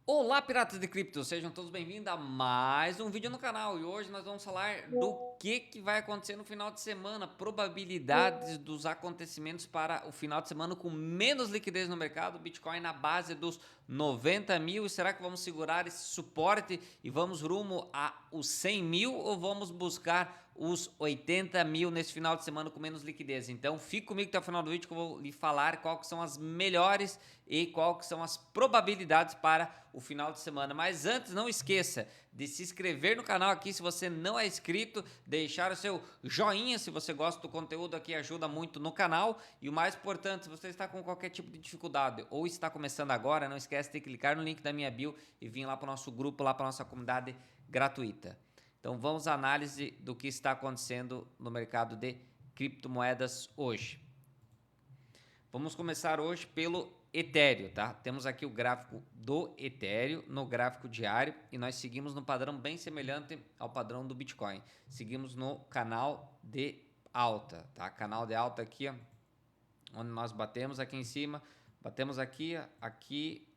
Olá, piratas de cripto, sejam todos bem-vindos a mais um vídeo no canal. E hoje nós vamos falar do que vai acontecer no final de semana, probabilidades dos acontecimentos para o final de semana com menos liquidez no mercado, Bitcoin na base dos 90 mil. E será que vamos segurar esse suporte e vamos rumo a os 100 mil ou vamos buscar os 80 mil nesse final de semana com menos liquidez? Então fique comigo até o final do vídeo que eu vou lhe falar quais que são as melhores e quais que são as probabilidades para o final de semana. Mas antes, não esqueça de se inscrever no canal aqui se você não é inscrito, deixar o seu joinha se você gosta do conteúdo aqui, ajuda muito no canal. E o mais importante, se você está com qualquer tipo de dificuldade ou está começando agora, não esquece de clicar no link da minha bio e vir lá para o nosso grupo, lá para a nossa comunidade gratuita. Então vamos à análise do que está acontecendo no mercado de criptomoedas hoje. Vamos começar hoje pelo Ethereum, tá? Temos aqui o gráfico do Ethereum no gráfico diário e nós seguimos no padrão bem semelhante ao padrão do Bitcoin. Seguimos no canal de alta, tá? Canal de alta aqui, ó, onde nós batemos aqui em cima, batemos aqui, aqui,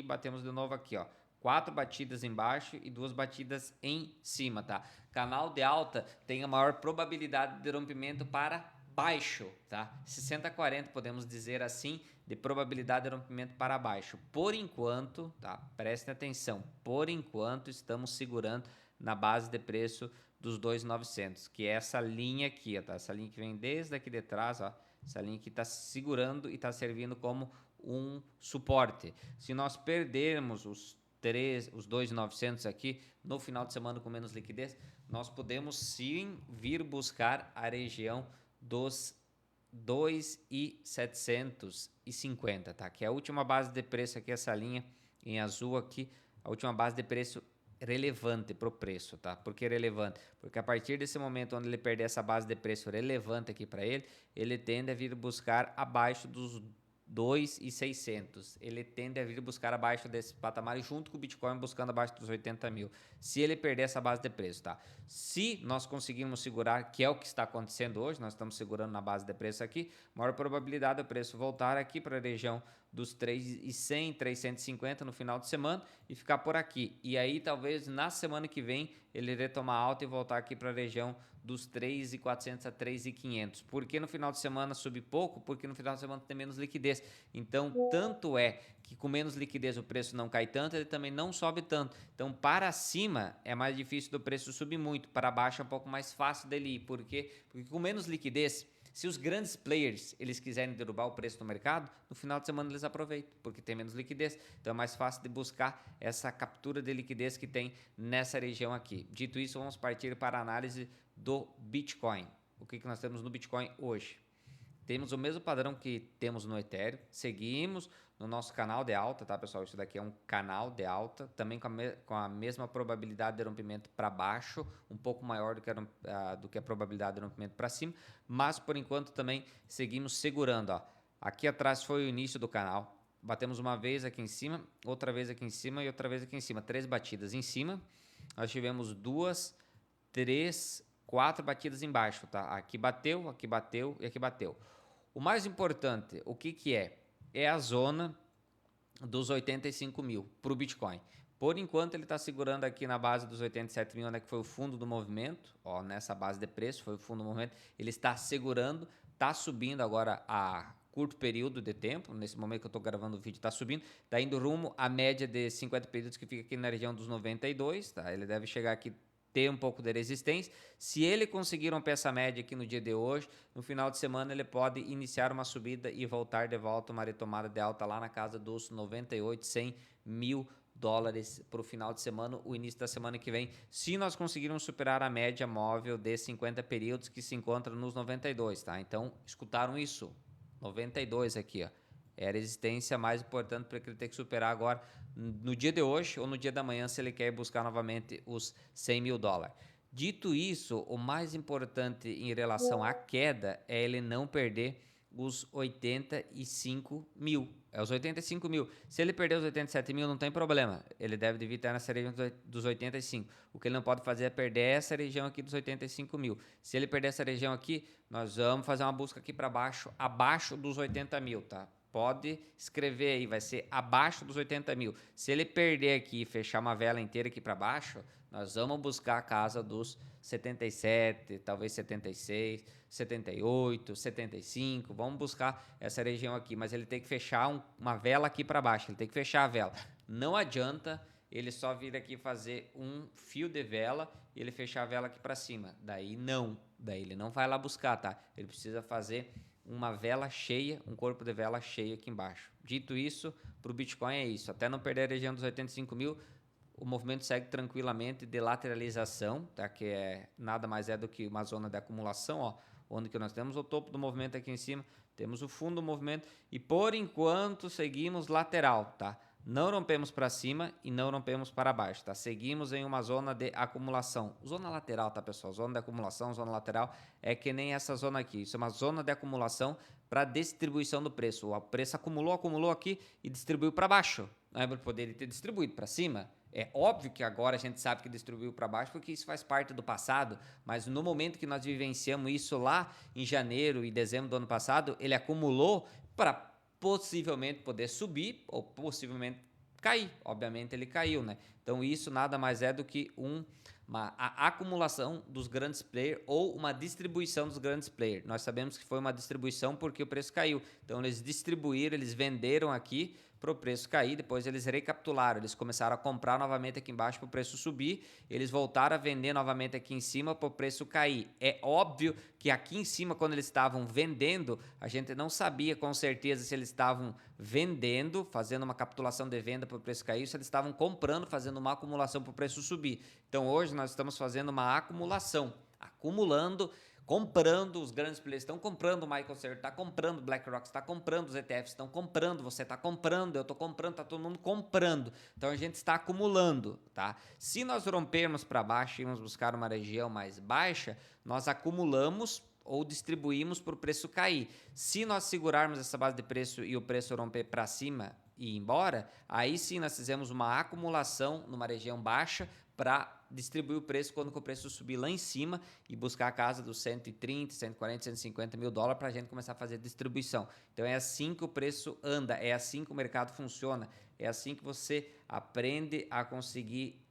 batemos de novo aqui, ó. 4 batidas embaixo e 2 batidas em cima, tá? Canal de alta tem a maior probabilidade de rompimento para baixo, tá? 60-40, podemos dizer assim, de probabilidade de rompimento para baixo. Por enquanto, tá? Prestem atenção. Por enquanto, estamos segurando na base de preço dos 2.900, que é essa linha aqui, tá? Essa linha que vem desde aqui de trás, ó. Essa linha que está segurando e está servindo como um suporte. Se nós perdermos os 2.900 aqui no final de semana com menos liquidez, nós podemos sim vir buscar a região dos 2.750, tá? Que é a última base de preço aqui, essa linha em azul aqui, a última base de preço relevante para o preço, tá? Por que relevante? Porque a partir desse momento onde ele perder essa base de preço relevante aqui para ele, ele tende a vir buscar abaixo dos 2.600. Ele tende a vir buscar abaixo desse patamar junto com o Bitcoin buscando abaixo dos 80 mil. Se ele perder essa base de preço, tá? Se nós conseguirmos segurar, que é o que está acontecendo hoje, nós estamos segurando na base de preço aqui, maior probabilidade do preço voltar aqui para a região dos 3.100, 350 no final de semana e ficar por aqui. E aí talvez na semana que vem ele retomar alta e voltar aqui para a região dos 3.400 a 3.500. Por que no final de semana subir pouco? Porque no final de semana tem menos liquidez. Então, tanto é que com menos liquidez o preço não cai tanto, ele também não sobe tanto. Então, para cima é mais difícil do preço subir muito, para baixo é um pouco mais fácil dele ir. Por quê? Porque com menos liquidez, se os grandes players eles quiserem derrubar o preço do mercado, no final de semana eles aproveitam, porque tem menos liquidez. Então é mais fácil de buscar essa captura de liquidez que tem nessa região aqui. Dito isso, vamos partir para a análise do Bitcoin. O que nós temos no Bitcoin hoje? Temos o mesmo padrão que temos no Ethereum, seguimos no nosso canal de alta, tá, pessoal? Isso daqui é um canal de alta, também com a mesma probabilidade de rompimento para baixo, um pouco maior do que a probabilidade de rompimento para cima, mas por enquanto também seguimos segurando, ó. Aqui atrás foi o início do canal, batemos uma vez aqui em cima, outra vez aqui em cima e outra vez aqui em cima, 3 batidas em cima, nós tivemos 2, 3, 4 batidas embaixo, tá? Aqui bateu e aqui bateu. O mais importante, o que é? É a zona dos 85 mil para o Bitcoin. Por enquanto ele está segurando aqui na base dos 87 mil, onde é que foi o fundo do movimento, ó, nessa base de preço, foi o fundo do movimento, ele está segurando, está subindo agora a curto período de tempo, nesse momento que eu estou gravando o vídeo está subindo, está indo rumo à média de 50 períodos que fica aqui na região dos 92, tá? Ele deve chegar aqui ter um pouco de resistência. Se ele conseguir romper essa média aqui no dia de hoje, no final de semana ele pode iniciar uma subida e voltar de volta uma retomada de alta lá na casa dos 98, 100 mil dólares para o final de semana, o início da semana que vem, se nós conseguirmos superar a média móvel de 50 períodos que se encontra nos 92, tá? Então, escutaram isso? 92 aqui, ó. É a resistência mais importante para que ele tenha que superar agora no dia de hoje ou no dia da manhã, se ele quer buscar novamente os 100 mil dólares. Dito isso, o mais importante em relação à queda é ele não perder os 85 mil. É os 85 mil. Se ele perder os 87 mil, não tem problema. Ele deve evitar nessa região dos 85. O que ele não pode fazer é perder essa região aqui dos 85 mil. Se ele perder essa região aqui, nós vamos fazer uma busca aqui para baixo, abaixo dos 80 mil, tá? pode escrever aí, vai ser abaixo dos 80 mil. Se ele perder aqui e fechar uma vela inteira aqui para baixo, nós vamos buscar a casa dos 77, talvez 76, 78, 75. Vamos buscar essa região aqui, mas ele tem que fechar uma vela aqui para baixo. Ele tem que fechar a vela. Não adianta ele só vir aqui fazer um fio de vela e ele fechar a vela aqui para cima. Daí ele não vai lá buscar, tá? Ele precisa fazer uma vela cheia, um corpo de vela cheio aqui embaixo. Dito isso, para o Bitcoin é isso. Até não perder a região dos 85 mil, o movimento segue tranquilamente de lateralização, tá? Que nada mais é do que uma zona de acumulação, ó, onde que nós temos o topo do movimento aqui em cima, temos o fundo do movimento e por enquanto seguimos lateral, tá? Não rompemos para cima e não rompemos para baixo, tá? Seguimos em uma zona de acumulação. Zona lateral, tá, pessoal? Zona de acumulação, zona lateral é que nem essa zona aqui. Isso é uma zona de acumulação para distribuição do preço. O preço acumulou aqui e distribuiu para baixo. Não é para poder ter distribuído para cima. É óbvio que agora a gente sabe que distribuiu para baixo porque isso faz parte do passado, mas no momento que nós vivenciamos isso lá em janeiro e dezembro do ano passado, ele acumulou para possivelmente poder subir ou possivelmente cair. Obviamente ele caiu, né? Então isso nada mais é do que a acumulação dos grandes players ou uma distribuição dos grandes players. Nós sabemos que foi uma distribuição porque o preço caiu. Então eles distribuíram, eles venderam aqui para o preço cair, depois eles recapitularam, eles começaram a comprar novamente aqui embaixo para o preço subir, eles voltaram a vender novamente aqui em cima para o preço cair. É óbvio que aqui em cima, quando eles estavam vendendo, a gente não sabia com certeza se eles estavam vendendo, fazendo uma capitulação de venda para o preço cair, ou se eles estavam comprando, fazendo uma acumulação para o preço subir. Então hoje nós estamos fazendo uma acumulação, acumulando, comprando, os grandes players estão comprando, o Michael Saylor está comprando, BlackRock está comprando, os ETFs estão comprando, você está comprando, eu estou comprando, está todo mundo comprando. Então a gente está acumulando, tá? Se nós rompermos para baixo e irmos buscar uma região mais baixa, nós acumulamos ou distribuímos para o preço cair. Se nós segurarmos essa base de preço e o preço romper para cima e ir embora, aí sim nós fizemos uma acumulação numa região baixa para distribuir o preço quando o preço subir lá em cima e buscar a casa dos 130, 140, 150 mil dólares para a gente começar a fazer distribuição. Então é assim que o preço anda, é assim que o mercado funciona, é assim que você aprende a conseguir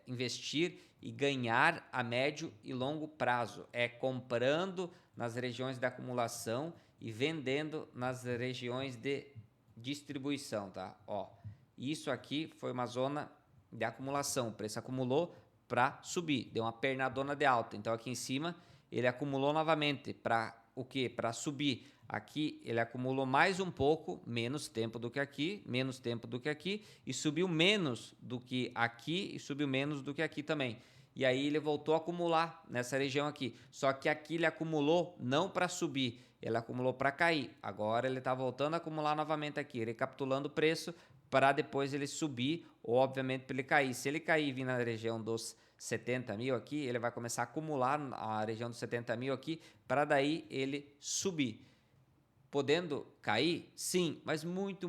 investir e ganhar a médio e longo prazo. É comprando nas regiões de acumulação e vendendo nas regiões de distribuição, tá? Ó, isso aqui foi uma zona de acumulação, o preço acumulou para subir, deu uma pernadona de alta. Então aqui em cima ele acumulou novamente para o quê? Para subir. Aqui ele acumulou mais um pouco, menos tempo do que aqui, menos tempo do que aqui e subiu menos do que aqui e subiu menos do que aqui também. E aí ele voltou a acumular nessa região aqui. Só que aqui ele acumulou não para subir, ele acumulou para cair. Agora ele está voltando a acumular novamente aqui, recapitulando o preço para depois ele subir ou obviamente para ele cair. Se ele cair e vir na região dos 70 mil aqui, ele vai começar a acumular a região dos 70 mil aqui para daí ele subir. Podendo cair? Sim, mas muito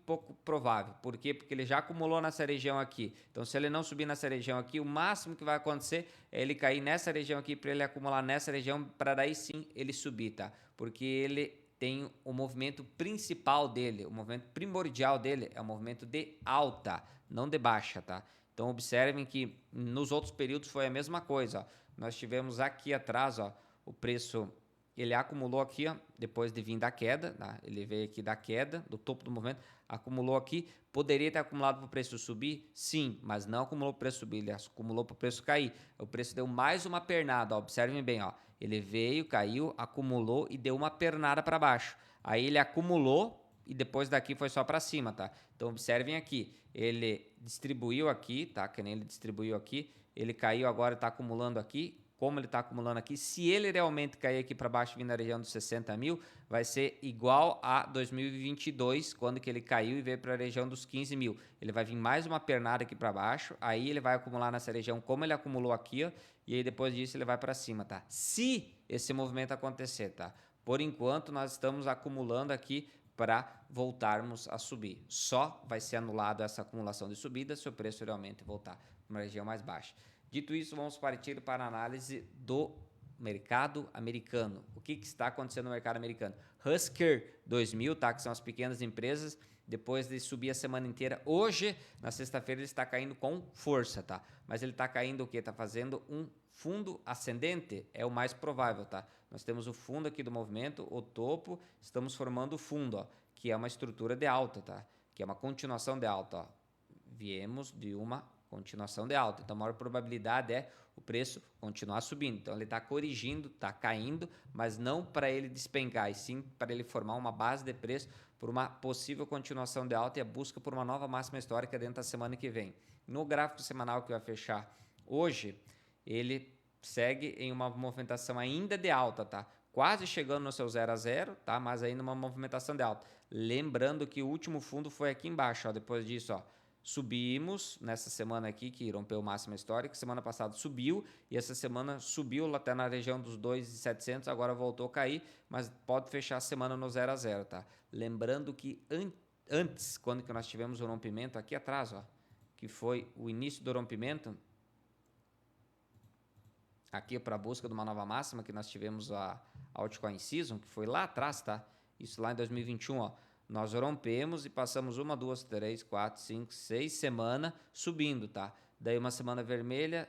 pouco provável. Por quê? Porque ele já acumulou nessa região aqui. Então, se ele não subir nessa região aqui, o máximo que vai acontecer é ele cair nessa região aqui para ele acumular nessa região, para daí sim ele subir, tá? Porque ele tem o movimento principal dele, o movimento primordial dele é o movimento de alta, não de baixa, tá? Então, observem que nos outros períodos foi a mesma coisa, ó. Nós tivemos aqui atrás, ó, o preço... Ele acumulou aqui, ó, depois de vir da queda, tá? Ele veio aqui da queda, do topo do movimento, acumulou aqui. Poderia ter acumulado para o preço subir? Sim, mas não acumulou para o preço subir, ele acumulou para o preço cair. O preço deu mais uma pernada, ó, observem bem, ó. Ele veio, caiu, acumulou e deu uma pernada para baixo. Aí ele acumulou e depois daqui foi só para cima, tá? Então observem aqui, ele distribuiu aqui, tá? Que nem ele distribuiu aqui, ele caiu agora, está acumulando aqui. Como ele está acumulando aqui, se ele realmente cair aqui para baixo e vir na região dos 60 mil, vai ser igual a 2022, quando que ele caiu e veio para a região dos 15 mil. Ele vai vir mais uma pernada aqui para baixo, aí ele vai acumular nessa região como ele acumulou aqui, ó, e aí depois disso ele vai para cima, tá? Se esse movimento acontecer, tá? Por enquanto nós estamos acumulando aqui para voltarmos a subir. Só vai ser anulado essa acumulação de subida se o preço realmente voltar para uma região mais baixa. Dito isso, vamos partir para a análise do mercado americano. O que está acontecendo no mercado americano? Husker 2000, tá? Que são as pequenas empresas, depois de subir a semana inteira. Hoje, na sexta-feira, ele está caindo com força, tá? Mas ele está caindo o quê? Está fazendo um fundo ascendente, é o mais provável, tá? Nós temos o fundo aqui do movimento, o topo, estamos formando o fundo, ó, que é uma estrutura de alta, tá? Que é uma continuação de alta, ó. Viemos de uma continuação de alta, então a maior probabilidade é o preço continuar subindo. Então ele está corrigindo, está caindo, mas não para ele despencar, e sim para ele formar uma base de preço por uma possível continuação de alta e a busca por uma nova máxima histórica dentro da semana que vem. No gráfico semanal que vai fechar hoje, ele segue em uma movimentação ainda de alta, tá? Quase chegando no seu 0 a 0, tá? Mas ainda uma movimentação de alta. Lembrando que o último fundo foi aqui embaixo, ó. Depois disso, ó, subimos nessa semana aqui, que rompeu o máximo histórico. Semana passada subiu e essa semana subiu até na região dos 2.700, agora voltou a cair, mas pode fechar a semana no 0 a 0, tá? Lembrando que antes, quando que nós tivemos o rompimento aqui atrás, ó, que foi o início do rompimento, aqui para a busca de uma nova máxima, que nós tivemos a Altcoin Season, que foi lá atrás, tá? Isso lá em 2021, ó. Nós rompemos e passamos 1, 2, 3, 4, 5, 6 semanas subindo, tá? Daí uma semana vermelha,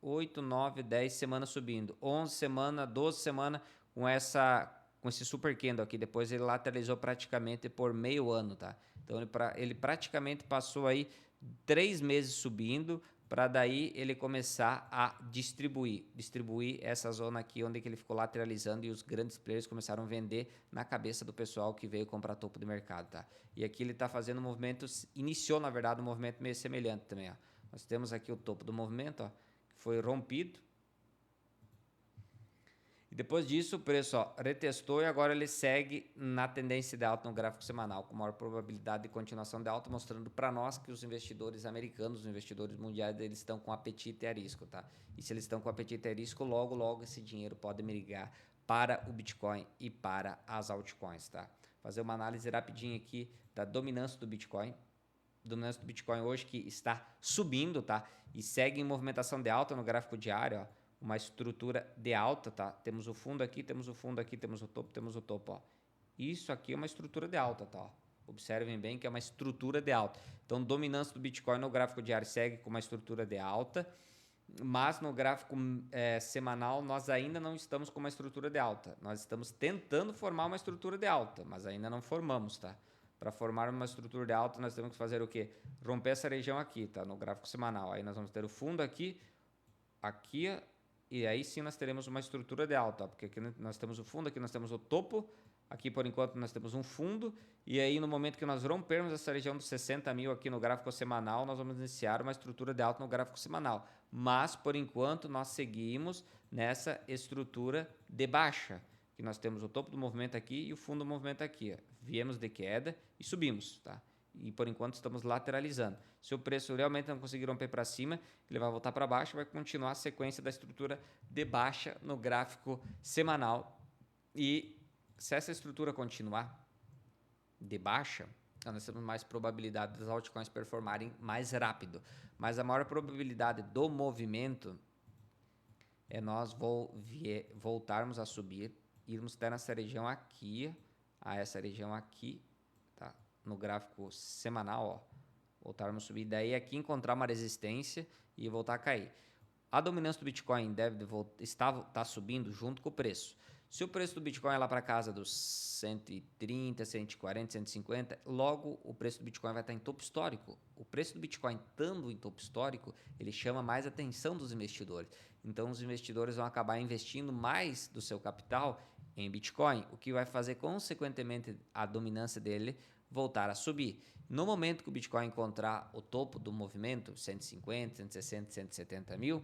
8, 9, 10 semanas subindo. 11 semanas, 12 semanas com esse super candle aqui. Depois ele lateralizou praticamente por meio ano, tá? Então ele praticamente passou aí 3 meses subindo, para daí ele começar a distribuir essa zona aqui onde que ele ficou lateralizando e os grandes players começaram a vender na cabeça do pessoal que veio comprar topo de mercado, tá? E aqui ele está fazendo movimentos, iniciou na verdade um movimento meio semelhante também, ó. Nós temos aqui o topo do movimento, ó, que foi rompido. E depois disso, o preço, ó, retestou e agora ele segue na tendência de alta no gráfico semanal, com maior probabilidade de continuação de alta, mostrando para nós que os investidores americanos, os investidores mundiais, eles estão com apetite a risco, tá? E se eles estão com apetite a risco, logo, logo esse dinheiro pode migrar para o Bitcoin e para as altcoins, tá? Fazer uma análise rapidinha aqui da dominância do Bitcoin. Dominância do Bitcoin hoje que está subindo, tá? E segue em movimentação de alta no gráfico diário, ó. Uma estrutura de alta, tá? Temos o fundo aqui, temos o fundo aqui, temos o topo, ó. Isso aqui é uma estrutura de alta, tá? Ó. Observem bem que é uma estrutura de alta. Então, dominância do Bitcoin no gráfico diário segue com uma estrutura de alta, mas no gráfico semanal nós ainda não estamos com uma estrutura de alta. Nós estamos tentando formar uma estrutura de alta, mas ainda não formamos, tá? Para formar uma estrutura de alta, nós temos que fazer o quê? Romper essa região aqui, tá? No gráfico semanal. Aí nós vamos ter o fundo aqui, e aí sim nós teremos uma estrutura de alta, porque aqui nós temos o fundo, aqui nós temos o topo, aqui por enquanto nós temos um fundo, e aí no momento que nós rompermos essa região dos 60 mil aqui no gráfico semanal, nós vamos iniciar uma estrutura de alta no gráfico semanal. Mas por enquanto nós seguimos nessa estrutura de baixa, que nós temos o topo do movimento aqui e o fundo do movimento aqui. Ó. Viemos de queda e subimos, tá? E por enquanto estamos lateralizando. Se o preço realmente não conseguir romper para cima, ele vai voltar para baixo, vai continuar a sequência da estrutura de baixa no gráfico semanal. E se essa estrutura continuar de baixa, nós temos mais probabilidade das altcoins performarem mais rápido. Mas a maior probabilidade do movimento é nós voltarmos a subir, irmos até nessa região aqui, a essa região aqui, tá? No gráfico semanal, ó, voltarmos a subir, daí aqui encontrar uma resistência e voltar a cair. A dominância do Bitcoin tá subindo junto com o preço. Se o preço do Bitcoin é lá para casa dos 130, 140, 150, logo o preço do Bitcoin vai estar em topo histórico. O preço do Bitcoin estando em topo histórico, ele chama mais a atenção dos investidores. Então os investidores vão acabar investindo mais do seu capital em Bitcoin, o que vai fazer consequentemente a dominância dele voltar a subir. No momento que o Bitcoin encontrar o topo do movimento, 150, 160, 170 mil,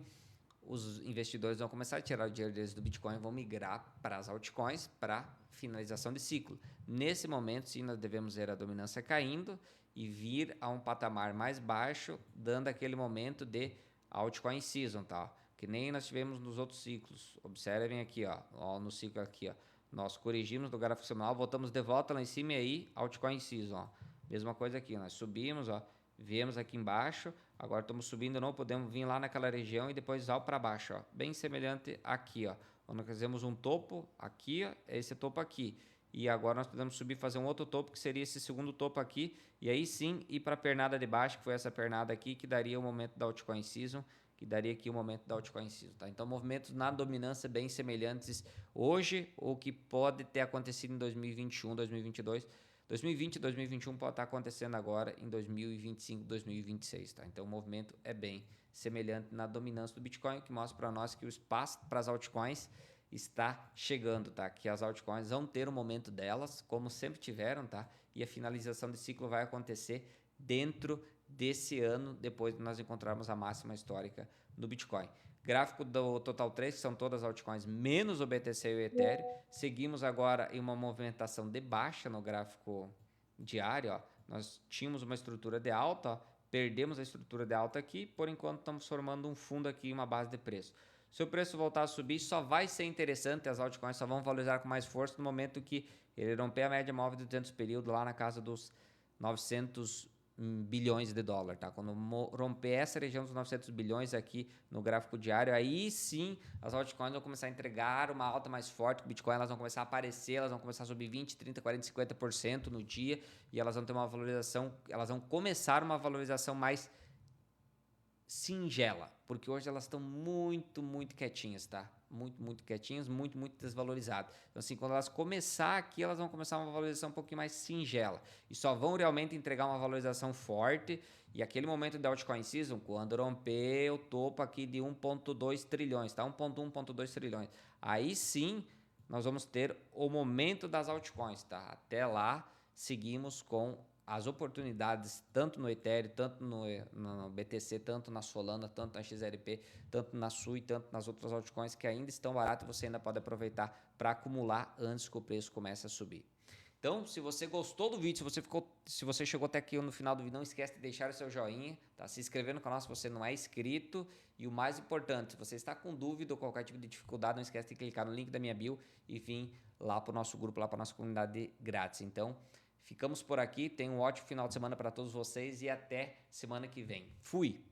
os investidores vão começar a tirar o dinheiro deles do Bitcoin e vão migrar para as altcoins para finalização de ciclo. Nesse momento, sim, nós devemos ver a dominância caindo e vir a um patamar mais baixo, dando aquele momento de altcoin season, tá? Que nem nós tivemos nos outros ciclos. Observem aqui, ó no ciclo aqui, ó. Nós corrigimos do gráfico semanal, voltamos de volta lá em cima e aí altcoin season, ó. Mesma coisa aqui, nós subimos, ó, viemos aqui embaixo, agora estamos subindo, não podemos vir lá naquela região e depois para baixo, ó. Bem semelhante aqui, ó. Quando nós fizemos um topo aqui, ó, esse topo aqui. E agora nós podemos subir e fazer um outro topo, que seria esse segundo topo aqui. E aí sim ir para a pernada de baixo, que foi essa pernada aqui, que daria o momento da altcoin season, que daria aqui o momento da altcoin season. Tá? Então, movimentos na dominância bem semelhantes hoje, ou que pode ter acontecido em 2021, 2022. 2020 e 2021 pode estar acontecendo agora em 2025, 2026. Tá? Então, o movimento é bem semelhante na dominância do Bitcoin, que mostra para nós que o espaço para as altcoins está chegando, tá? Que as altcoins vão ter o momento delas, como sempre tiveram, tá? E a finalização de ciclo vai acontecer dentro desse ano, depois de nós encontrarmos a máxima histórica do Bitcoin. Gráfico do Total 3, que são todas as altcoins, menos o BTC e o Ethereum. Seguimos agora em uma movimentação de baixa no gráfico diário, ó. Nós tínhamos uma estrutura de alta, ó. Perdemos a estrutura de alta aqui, por enquanto estamos formando um fundo aqui, uma base de preço. Se o preço voltar a subir, só vai ser interessante, as altcoins só vão valorizar com mais força no momento que ele romper a média móvel de 200 períodos lá na casa dos 900 bilhões de dólares, tá? Quando romper essa região dos 900 bilhões aqui no gráfico diário, aí sim as altcoins vão começar a entregar uma alta mais forte, o Bitcoin elas vão começar a aparecer, elas vão começar a subir 20, 30, 40, 50% no dia e elas vão ter uma valorização, elas vão começar uma valorização mais singela, porque hoje elas estão muito quietinhas, tá? Muito quietinhas, muito desvalorizadas. Então, assim, quando elas começar aqui, elas vão começar uma valorização um pouquinho mais singela. E só vão realmente entregar uma valorização forte. E aquele momento da altcoin season, quando romper o topo aqui de 1,2 trilhões, tá? 1,1, 1,2 trilhões. Aí sim, nós vamos ter o momento das altcoins, tá? Até lá, seguimos com as oportunidades tanto no Ethereum, tanto no BTC, tanto na Solana, tanto na XRP, tanto na SUI, tanto nas outras altcoins que ainda estão baratas e você ainda pode aproveitar para acumular antes que o preço comece a subir. Então, se você gostou do vídeo, se você chegou até aqui no final do vídeo, não esquece de deixar o seu joinha, tá? Se inscrever no canal se você não é inscrito e o mais importante, se você está com dúvida ou qualquer tipo de dificuldade, não esquece de clicar no link da minha bio e vir lá para o nosso grupo, lá para a nossa comunidade grátis. Então, ficamos por aqui, tenham um ótimo final de semana para todos vocês e até semana que vem. Fui!